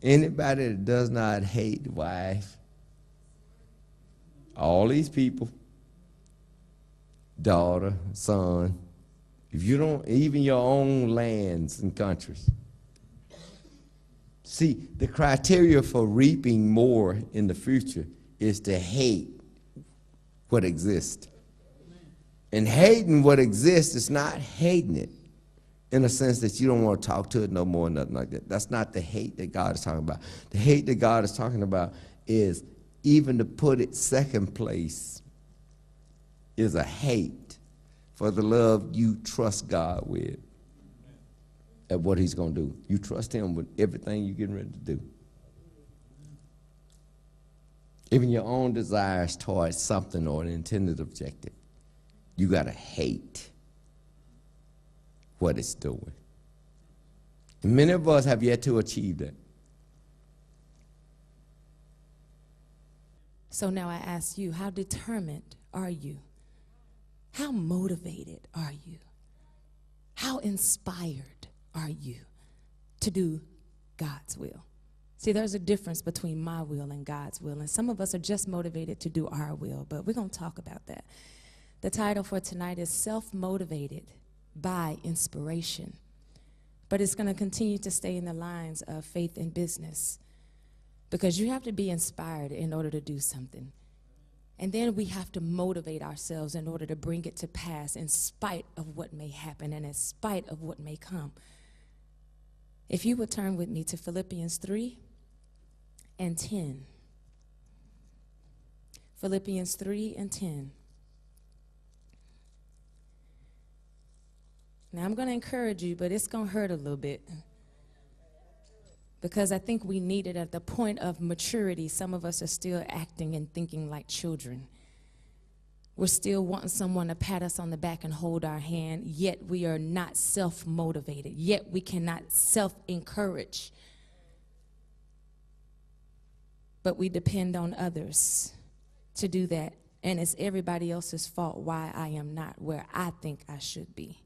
Anybody that does not hate the wife, all these people, daughter, son, if you don't, even your own lands and countries. See, the criteria for reaping more in the future is to hate what exists. And hating what exists is not hating it in a sense that you don't want to talk to it no more, nothing like that. That's not the hate that God is talking about. The hate that God is talking about is even to put it second place is a hate for the love you trust God with at what he's going to do. You trust him with everything you're getting ready to do. Even your own desires towards something or an intended objective, you got to hate what it's doing. And many of us have yet to achieve that. So now I ask you, how determined are you? How motivated are you? How inspired are you to do God's will? See, there's a difference between my will and God's will, and some of us are just motivated to do our will, but we're going to talk about that. The title for tonight is Self-Motivated by Inspiration, but it's going to continue to stay in the lines of faith and business, because you have to be inspired in order to do something. And then we have to motivate ourselves in order to bring it to pass in spite of what may happen and in spite of what may come. If you would turn with me to Philippians 3 and 10. Philippians 3 and 10. Now I'm going to encourage you, but it's going to hurt a little bit, because I think we need it at the point of maturity. Some of us are still acting and thinking like children. We're still wanting someone to pat us on the back and hold our hand, yet we are not self-motivated, yet we cannot self-encourage. But we depend on others to do that, and it's everybody else's fault why I am not where I think I should be.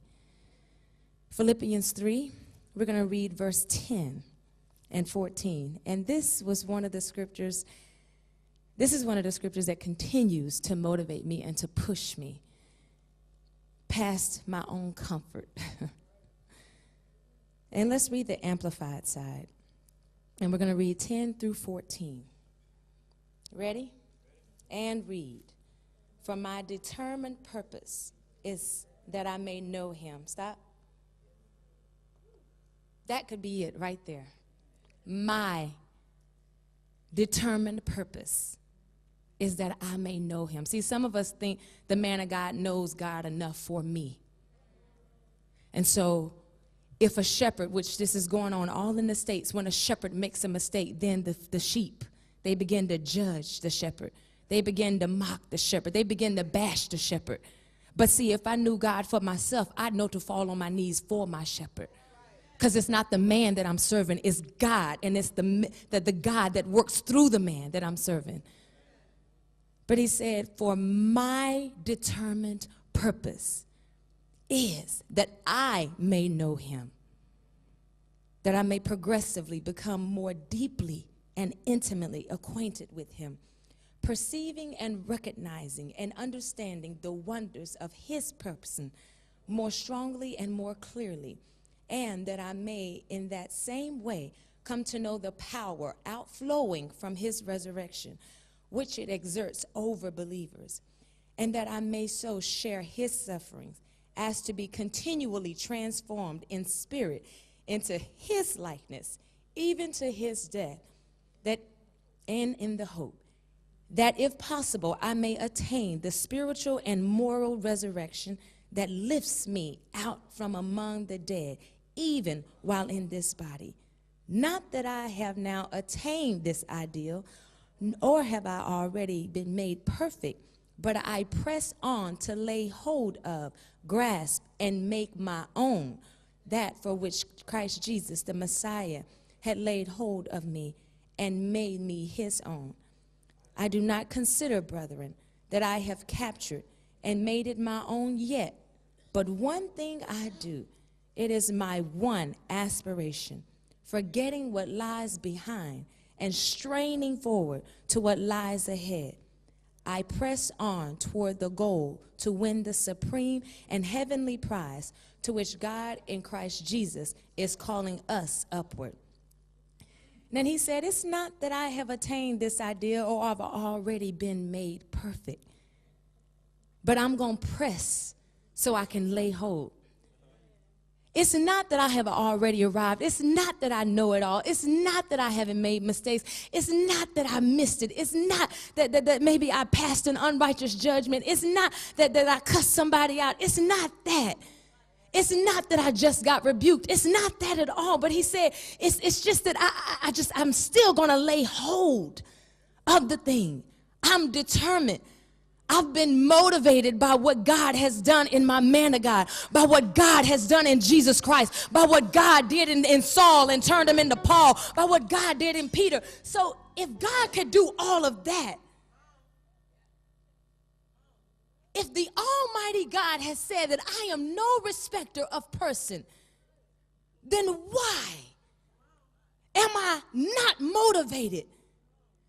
Philippians 3, we're going to read verse 10 and 14. And this was one of the scriptures, this is one of the scriptures that continues to motivate me and to push me past my own comfort. And let's read the Amplified side. And we're going to read 10 through 14. Ready? And read. For my determined purpose is that I may know him. Stop. That could be it right there. My determined purpose is that I may know him. See, some of us think the man of God knows God enough for me. And so if a shepherd, which this is going on all in the States, when a shepherd makes a mistake, then the sheep, they begin to judge the shepherd. They begin to mock the shepherd. They begin to bash the shepherd. But see, if I knew God for myself, I'd know to fall on my knees for my shepherd. Because it's not the man that I'm serving, it's God. And it's the God that works through the man that I'm serving. But he said, for my determined purpose is that I may know him, that I may progressively become more deeply and intimately acquainted with him, perceiving and recognizing and understanding the wonders of his person more strongly and more clearly, and that I may in that same way come to know the power outflowing from his resurrection, which it exerts over believers, and that I may so share his sufferings as to be continually transformed in spirit into his likeness, even to his death, that and in the hope that if possible I may attain the spiritual and moral resurrection that lifts me out from among the dead, even while in this body. Not that I have now attained this ideal, or have I already been made perfect, but I press on to lay hold of, grasp, and make my own that for which Christ Jesus, the Messiah, had laid hold of me and made me his own. I do not consider, brethren, that I have captured and made it my own yet, but one thing I do, it is my one aspiration, forgetting what lies behind and straining forward to what lies ahead. I press on toward the goal to win the supreme and heavenly prize to which God in Christ Jesus is calling us upward. And then he said, it's not that I have attained this ideal or I've already been made perfect, but I'm going to press so I can lay hold. It's not that I have already arrived. It's not that I know it all. It's not that I haven't made mistakes. It's not that I missed it. It's not that maybe I passed an unrighteous judgment. It's not that I cussed somebody out. It's not that. It's not that I just got rebuked. It's not that at all. But he said, it's just that I'm still going to lay hold of the thing. I'm determined. I've been motivated by what God has done in my man of God, by what God has done in Jesus Christ, by what God did in Saul and turned him into Paul, by what God did in Peter. So if God could do all of that, if the Almighty God has said that I am no respecter of person, then why am I not motivated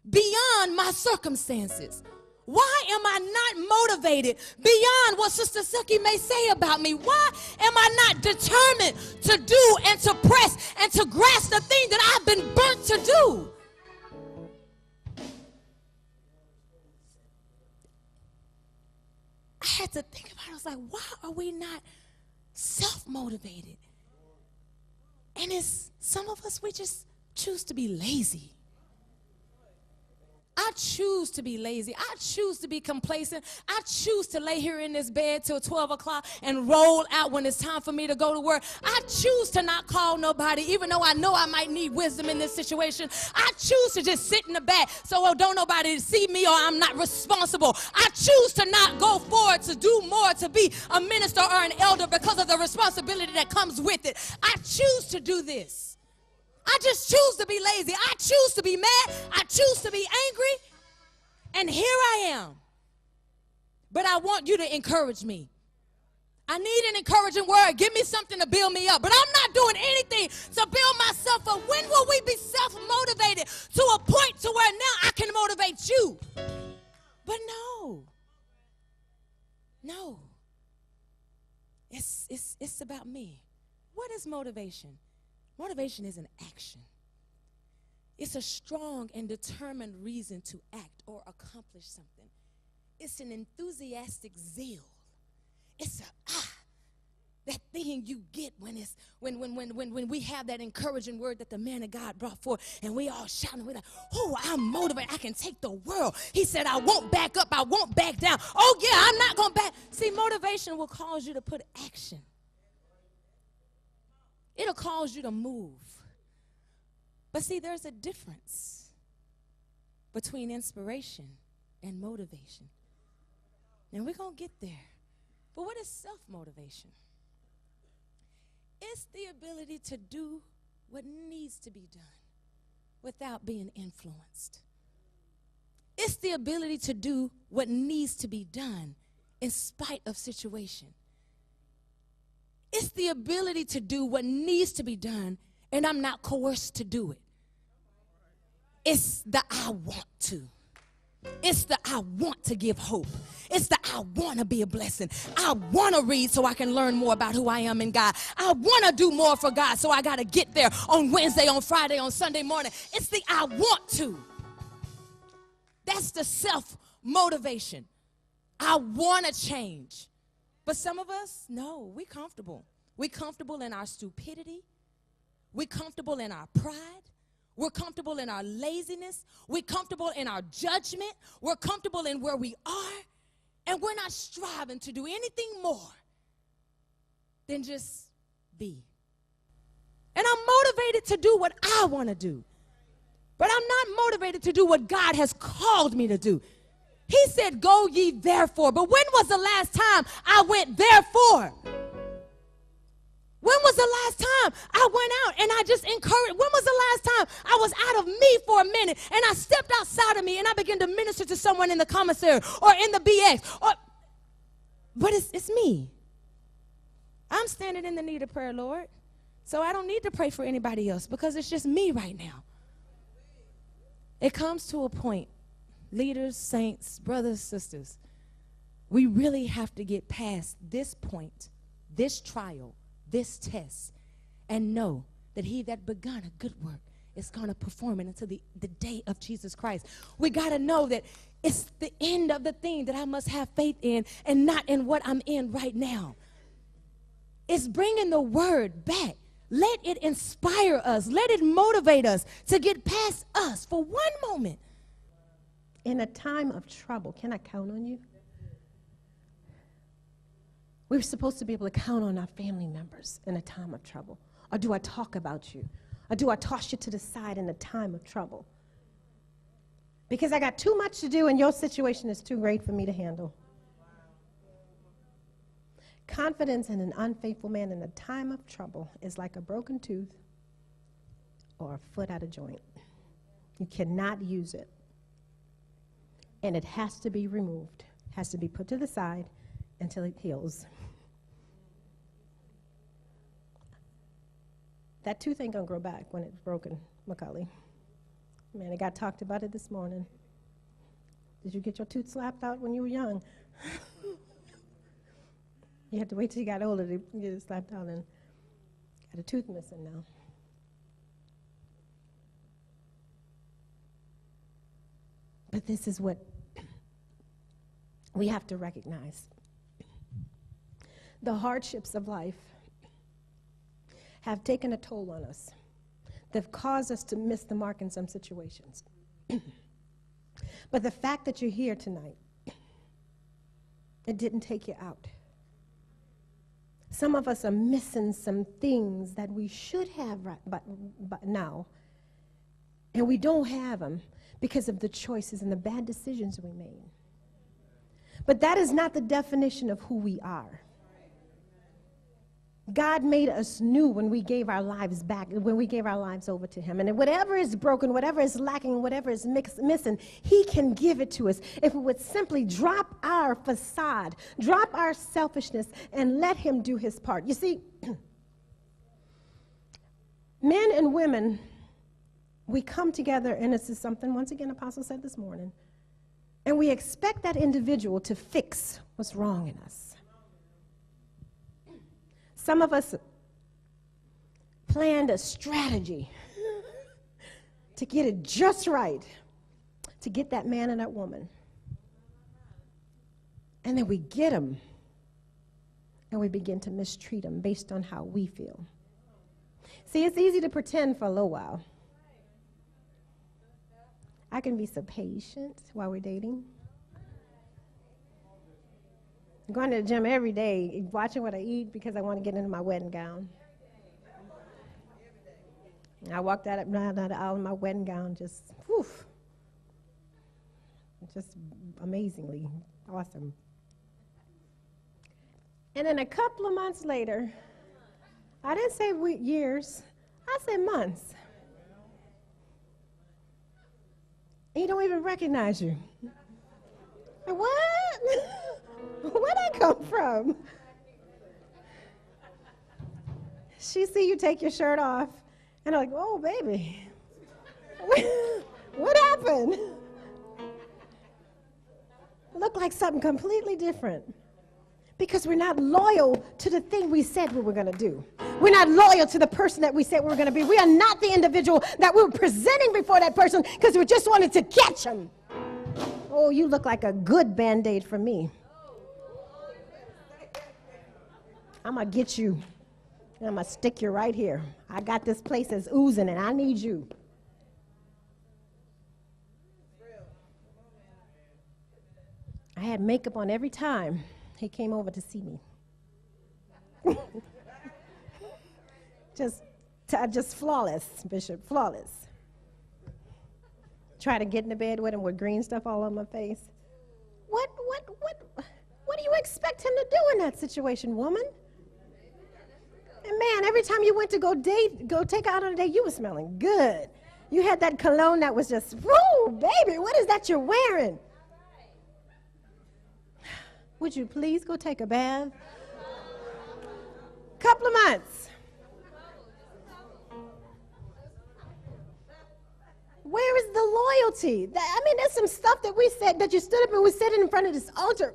beyond my circumstances? Why am I not motivated beyond what Sister Suki may say about me? Why am I not determined to do and to press and to grasp the thing that I've been burnt to do? I had to think about it. I was like, why are we not self-motivated? And it's some of us, we just choose to be lazy. I choose to be lazy. I choose to be complacent. I choose to lay here in this bed till 12 o'clock and roll out when it's time for me to go to work. I choose to not call nobody, even though I know I might need wisdom in this situation. I choose to just sit in the back so don't nobody see me or I'm not responsible. I choose to not go forward to do more, to be a minister or an elder because of the responsibility that comes with it. I choose to do this. I just choose to be lazy. I choose to be mad. I choose to be angry. And here I am. But I want you to encourage me. I need an encouraging word. Give me something to build me up. But I'm not doing anything to build myself up. When will we be self-motivated to a point to where now I can motivate you? But no. It's about me. What is motivation? Motivation is an action. It's a strong and determined reason to act or accomplish something. It's an enthusiastic zeal. It's that thing you get when we have that encouraging word that the man of God brought forth, and we all shouting, we're like, oh, I'm motivated. I can take the world. He said, I won't back up. I won't back down. Oh, yeah, I'm not going to back. See, motivation will cause you to put action. It'll cause you to move. But see, there's a difference between inspiration and motivation. And we're going to get there. But what is self-motivation? It's the ability to do what needs to be done without being influenced. It's the ability to do what needs to be done in spite of situation. It's the ability to do what needs to be done, and I'm not coerced to do it. It's the I want to. It's the I want to give hope. It's the I want to be a blessing. I want to read so I can learn more about who I am in God. I want to do more for God, so I got to get there on Wednesday, on Friday, on Sunday morning. It's the I want to. That's the self-motivation. I want to change. But some of us, no, we're comfortable. We're comfortable in our stupidity. We're comfortable in our pride. We're comfortable in our laziness. We're comfortable in our judgment. We're comfortable in where we are. And we're not striving to do anything more than just be. And I'm motivated to do what I want to do. But I'm not motivated to do what God has called me to do. He said, go ye therefore. But when was the last time I went therefore? When was the last time I went out and I just encouraged? When was the last time I was out of me for a minute and I stepped outside of me and I began to minister to someone in the commissary or in the BX? But it's me. I'm standing in the need of prayer, Lord. So I don't need to pray for anybody else because it's just me right now. It comes to a point, leaders, saints, brothers, sisters, we really have to get past this point, this trial, this test, and know that he that begun a good work is going to perform it until the day of Jesus Christ. We got to know that it's the end of the thing that I must have faith in and not in what I'm in right now. It's bringing the word back. Let it inspire us. Let it motivate us to get past us for one moment. In a time of trouble, can I count on you? We're supposed to be able to count on our family members in a time of trouble. Or do I talk about you? Or do I toss you to the side in a time of trouble? Because I got too much to do and your situation is too great for me to handle. Confidence in an unfaithful man in a time of trouble is like a broken tooth or a foot out of joint. You cannot use it. And it has to be removed, has to be put to the side until it heals. That tooth ain't gonna grow back when it's broken, Macaulay. Man, I got talked about it this morning. Did you get your tooth slapped out when you were young? You had to wait till you got older to get it slapped out, and got a tooth missing now. But this is what we have to recognize. The hardships of life have taken a toll on us. They've caused us to miss the mark in some situations. But the fact that you're here tonight, it didn't take you out. Some of us are missing some things that we should have but now, and we don't have them because of the choices and the bad decisions we made. But that is not the definition of who we are. God made us new when we gave our lives back, when we gave our lives over to him. And whatever is broken, whatever is lacking, whatever is missing, he can give it to us if we would simply drop our facade, drop our selfishness, and let him do his part. You see, men and women, we come together, and this is something, once again, Apostle said this morning, and we expect that individual to fix what's wrong in us. Some of us planned a strategy to get it just right, to get that man and that woman. And then we get them, and we begin to mistreat them based on how we feel. See, it's easy to pretend for a little while. I can be so patient while we're dating. I'm going to the gym every day, watching what I eat because I want to get into my wedding gown. I walked out down the aisle in my wedding gown, just amazingly awesome. And then a couple of months later, I didn't say years, I said months. And he don't even recognize you. What? Where'd I come from? She see you take your shirt off, and I'm like, oh, baby. What happened? Looked like something completely different. Because we're not loyal to the thing we said we were going to do. We're not loyal to the person that we said we were going to be. We are not the individual that we were presenting before that person because we just wanted to catch him. Oh, you look like a good Band-Aid for me. I'm going to get you, and I'm going to stick you right here. I got this place that's oozing, and I need you. I had makeup on every time he came over to see me. Just flawless, Bishop, flawless. Try to get into bed with him with green stuff all on my face. What do you expect him to do in that situation, woman? And man, every time you went to go take out on a date, you were smelling good. You had that cologne that was just, whoa, baby, what is that you're wearing? Would you please go take a bath? Couple of months. loyalty. There's some stuff that we said, that you stood up and we said it in front of this altar.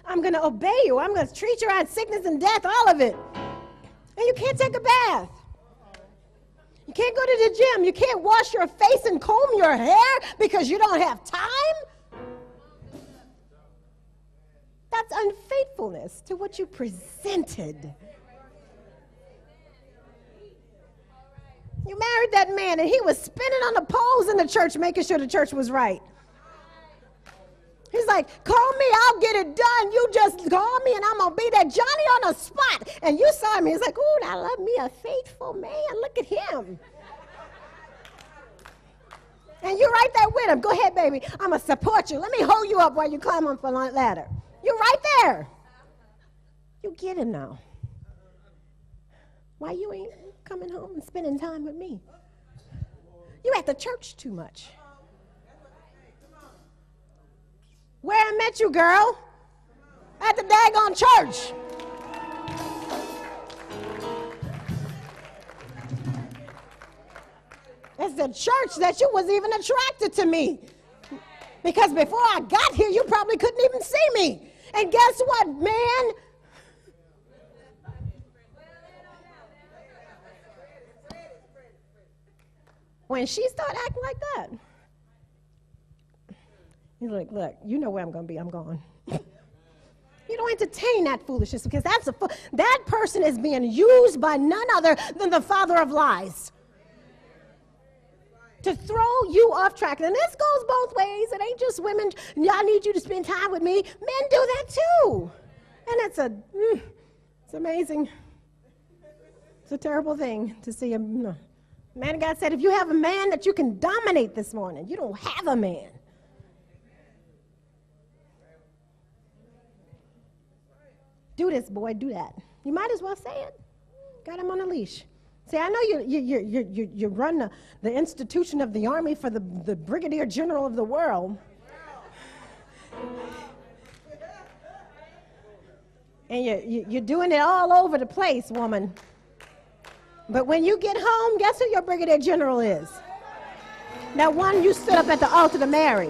I'm going to obey you. I'm going to treat you out sickness and death, all of it. And you can't take a bath. You can't go to the gym. You can't wash your face and comb your hair because you don't have time. That's unfaithfulness to what you presented. You married that man, and he was spinning on the poles in the church, making sure the church was right. He's like, call me, I'll get it done. You just call me, and I'm going to be there, Johnny on the spot. And you saw him. He's like, ooh, I love me a faithful man. Look at him. And you're right there with him. Go ahead, baby. I'm going to support you. Let me hold you up while you climb up the ladder. You're right there. You get him now. Why you ain't coming home and spending time with me? You at the church too much. Where I met you, girl? At the daggone church. It's the church that you was even attracted to me. Because before I got here, you probably couldn't even see me. And guess what, man? When she started acting like that, he's like, look, you know where I'm going to be. I'm gone. You don't entertain that foolishness, because that person is being used by none other than the father of lies to throw you off track. And this goes both ways. It ain't just women. I need you to spend time with me. Men do that too. And it's amazing. It's a terrible thing to see a man of God said, if you have a man that you can dominate this morning, you don't have a man. Do this, boy, do that. You might as well say it. Got him on a leash. See, I know you run the institution of the army for the brigadier general of the world. And you're doing it all over the place, woman. But when you get home, guess who your brigadier general is? That one you stood up at the altar to marry.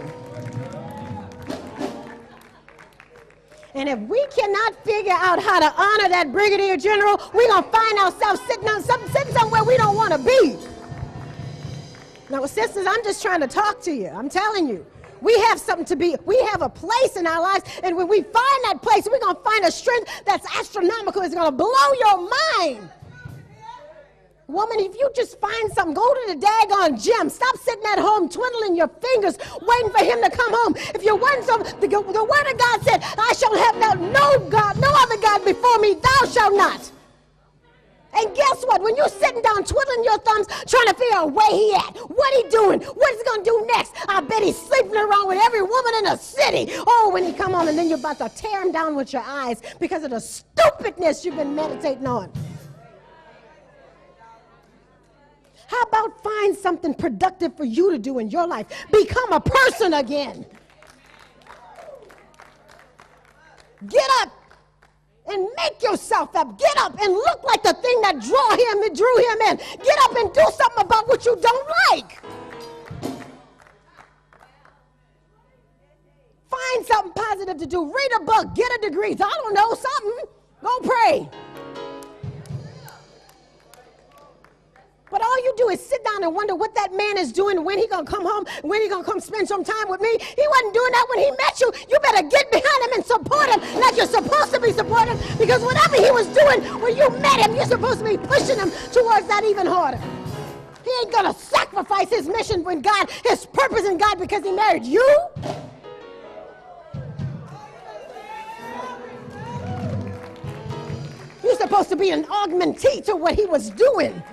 And if we cannot figure out how to honor that brigadier general, we're going to find ourselves sitting somewhere we don't want to be. Now, sisters, I'm just trying to talk to you. I'm telling you. We have something to be. We have a place in our lives. And when we find that place, we're going to find a strength that's astronomical. It's going to blow your mind. Woman, if you just find something, go to the daggone gym. Stop sitting at home twiddling your fingers, waiting for him to come home. If you're wanting something, the word of God said, I shall have no other God before me, thou shalt not. And guess what? When you're sitting down twiddling your thumbs, trying to figure out where he at, what he doing, what he's going to do next, I bet he's sleeping around with every woman in the city. Oh, when he come home, and then you're about to tear him down with your eyes because of the stupidness you've been meditating on. How about find something productive for you to do in your life? Become a person again. Get up and make yourself up. Get up and look like the thing that drew him in. Get up and do something about what you don't like. Find something positive to do. Read a book. Get a degree. I don't know, something. Go pray. But all you do is sit down and wonder what that man is doing, when he going to come home, when he going to come spend some time with me. He wasn't doing that when he met you. You better get behind him and support him like you're supposed to be supporting him, because whatever he was doing when you met him, you're supposed to be pushing him towards that even harder. He ain't going to sacrifice his mission with God, his purpose in God, because he married you. You're supposed to be an augmentee to what he was doing.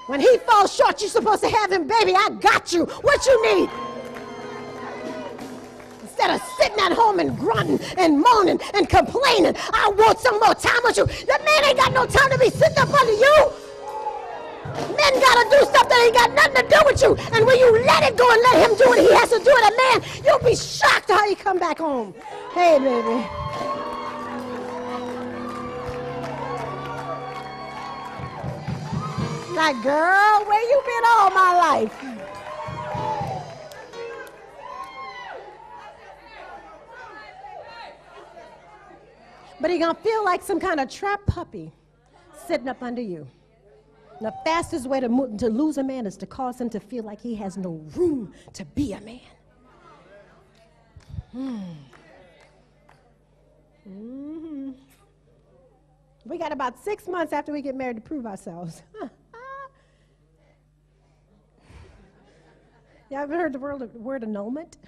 When he falls short, you're supposed to have him, baby, I got you. What you need? Instead of sitting at home and grunting and moaning and complaining, I want some more time with you. That man ain't got no time to be sitting up under you. Men got to do stuff that ain't got nothing to do with you. And when you let it go and let him do what he has to do with a man, you'll be shocked how he come back home. Hey, baby. like, girl, where you been all my life? But he's going to feel like some kind of trapped puppy sitting up under you. The fastest way to lose a man is to cause him to feel like he has no room to be a man. Mm-hmm. We got about 6 months after we get married to prove ourselves. Y'all ever heard the word annulment?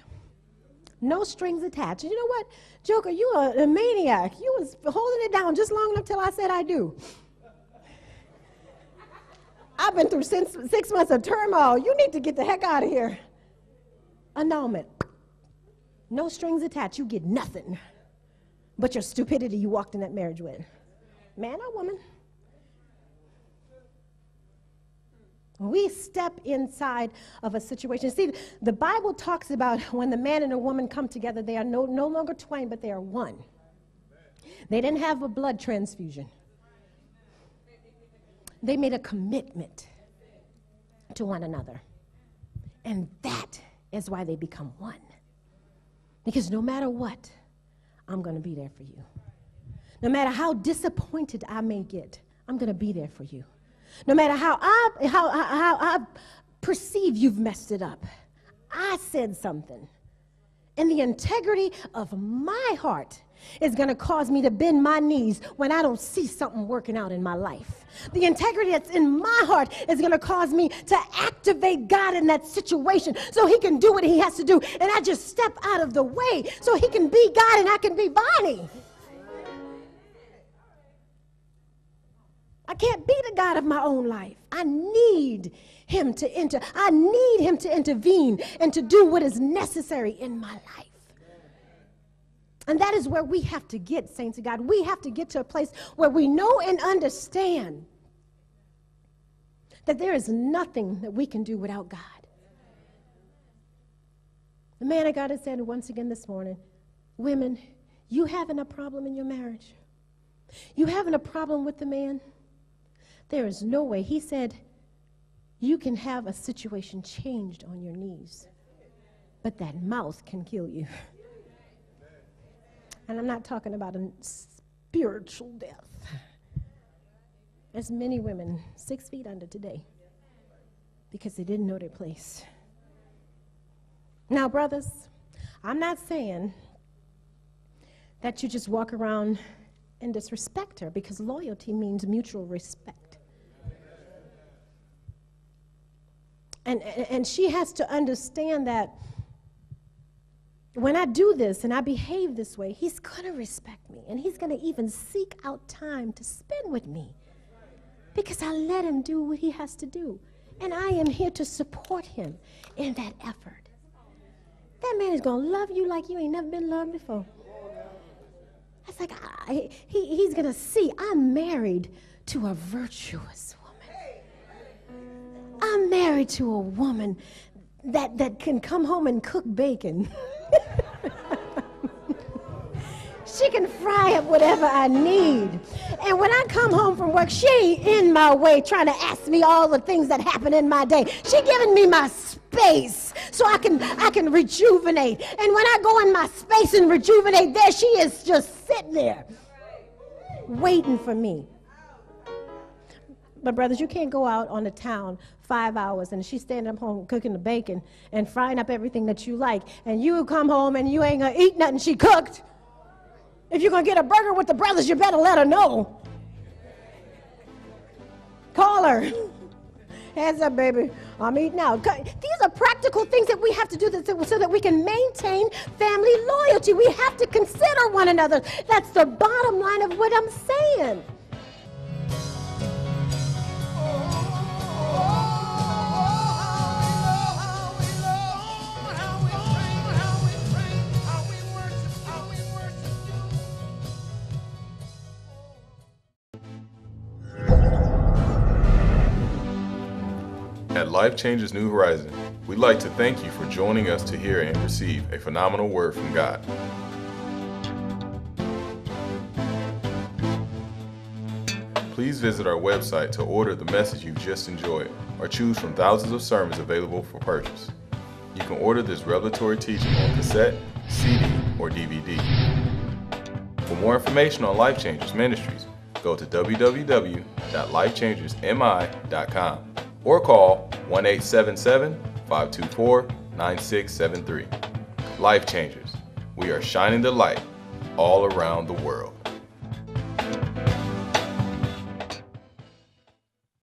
No strings attached. You know what, Joker, you a maniac. You was holding it down just long enough till I said I do. I've been through 6 months of turmoil. You need to get the heck out of here. Annulment. No strings attached. You get nothing but your stupidity you walked in that marriage with. Man or woman. We step inside of a situation. See, the Bible talks about when the man and a woman come together, they are no longer twain, but they are one. They didn't have a blood transfusion. They made a commitment to one another. And that is why they become one. Because no matter what, I'm going to be there for you. No matter how disappointed I may get, I'm going to be there for you. No matter how I perceive you've messed it up, I said something. And the integrity of my heart is going to cause me to bend my knees when I don't see something working out in my life. The integrity that's in my heart is going to cause me to activate God in that situation so he can do what he has to do. And I just step out of the way so he can be God and I can be Bonnie. I can't be the God of my own life. I need him to enter. I need him to intervene and to do what is necessary in my life. And that is where we have to get, saints of God. We have to get to a place where we know and understand that there is nothing that we can do without God. The man of God has said once again this morning, women, you having a problem in your marriage? You having a problem with the man? There is no way. He said, you can have a situation changed on your knees, but that mouth can kill you. And I'm not talking about a spiritual death. There's many women 6 feet under today because they didn't know their place. Now, brothers, I'm not saying that you just walk around and disrespect her, because loyalty means mutual respect. And she has to understand that when I do this and I behave this way, he's going to respect me, and he's going to even seek out time to spend with me because I let him do what he has to do. And I am here to support him in that effort. That man is going to love you like you ain't never been loved before. It's like he's going to see I'm married to a virtuous woman. I'm married to a woman that can come home and cook bacon. She can fry up whatever I need. And when I come home from work, she ain't in my way trying to ask me all the things that happen in my day. She giving me my space so I can rejuvenate. And when I go in my space and rejuvenate, there she is just sitting there waiting for me. But brothers, you can't go out on the town 5 hours and she's standing up home cooking the bacon and frying up everything that you like, and you come home and you ain't gonna eat nothing she cooked. If you're gonna get a burger with the brothers, you better let her know. Call her. Hands up, baby. I'm eating out. These are practical things that we have to do so that we can maintain family loyalty. We have to consider one another. That's the bottom line of what I'm saying. At Life Changes New Horizon, we'd like to thank you for joining us to hear and receive a phenomenal word from God. please visit our website to order the message you've just enjoyed or choose from thousands of sermons available for purchase. You can order this revelatory teaching on cassette, CD, or DVD. For more information on Life Changers Ministries, go to www.lifechangersmi.com or call 1-877-524-9673. Life Changers, we are shining the light all around the world.